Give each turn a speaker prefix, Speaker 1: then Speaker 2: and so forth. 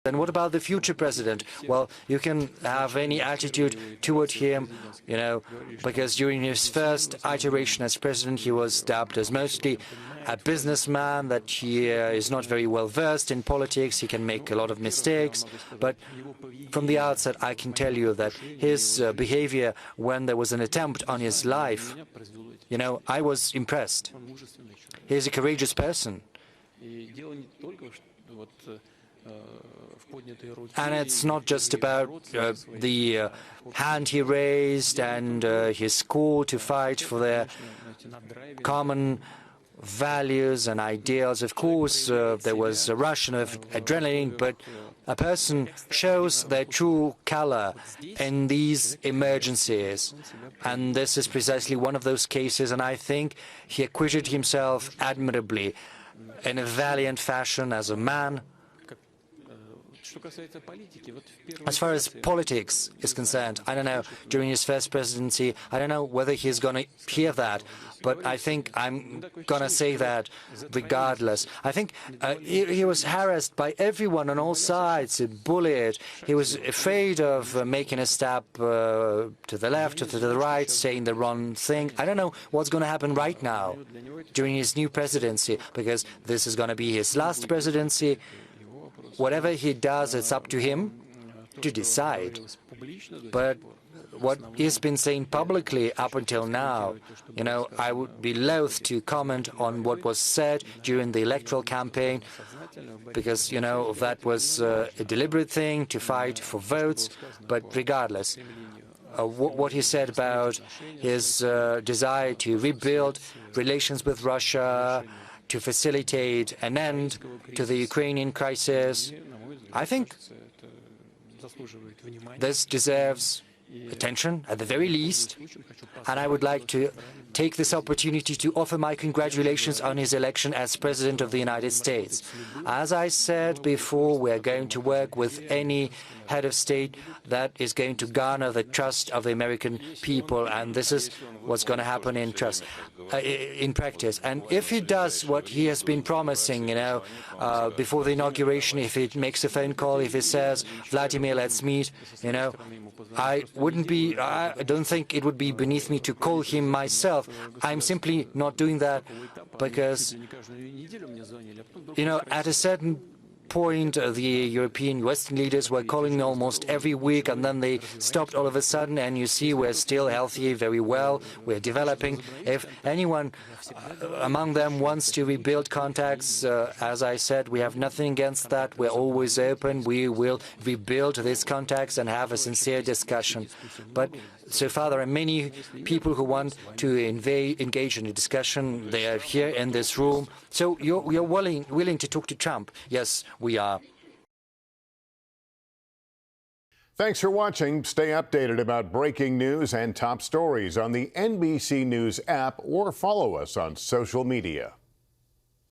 Speaker 1: And what about the future president? Well, you can have any attitude toward him, because during his first iteration as president, he was dubbed as mostly a businessman, that he is not very well versed in politics, he can make a lot of mistakes. But from the outset, I can tell you that his behavior when there was an attempt on his life, I was impressed. He's a courageous person. And it's not just about the hand he raised and his call to fight for their common values and ideals. Of course, there was a rush of adrenaline, but a person shows their true color in these emergencies. And this is precisely one of those cases, and I think he acquitted himself admirably in a valiant fashion as a man. As far as politics is concerned, I don't know, during his first presidency, I don't know whether he's going to hear that, but I think I'm going to say that regardless. I think he was harassed by everyone on all sides, bullied. He was afraid of making a step to the left or to the right, saying the wrong thing. I don't know what's going to happen right now during his new presidency, because this is going to be his last presidency. Whatever he does, it's up to him to decide. But what he's been saying publicly up until now, I would be loath to comment on what was said during the electoral campaign, because, that was a deliberate thing to fight for votes. But regardless, what he said about his desire to rebuild relations with Russia, to facilitate an end to the Ukrainian crisis, I think this deserves attention at the very least, and I would like to take this opportunity to offer my congratulations on his election as President of the United States. As I said before, we are going to work with any head of state that is going to garner the trust of the American people, and this is what's going to happen in practice. And if he does what he has been promising, before the inauguration, if he makes a phone call, if he says, Vladimir, let's meet, I don't think it would be beneath me to call him myself. I'm simply not doing that because, at a certain point, the European Western leaders were calling me almost every week, and then they stopped all of a sudden, and you see we're still healthy, very well, we're developing. If anyone among them wants to rebuild contacts, as I said, we have nothing against that. We're always open. We will rebuild these contacts and have a sincere discussion. But so far, there are many people who want to engage in a discussion. They are here in this room. So you're willing to talk to Trump? Yes, we are.
Speaker 2: Thanks for watching. Stay updated about breaking news and top stories on the NBC News app, or follow us on social media.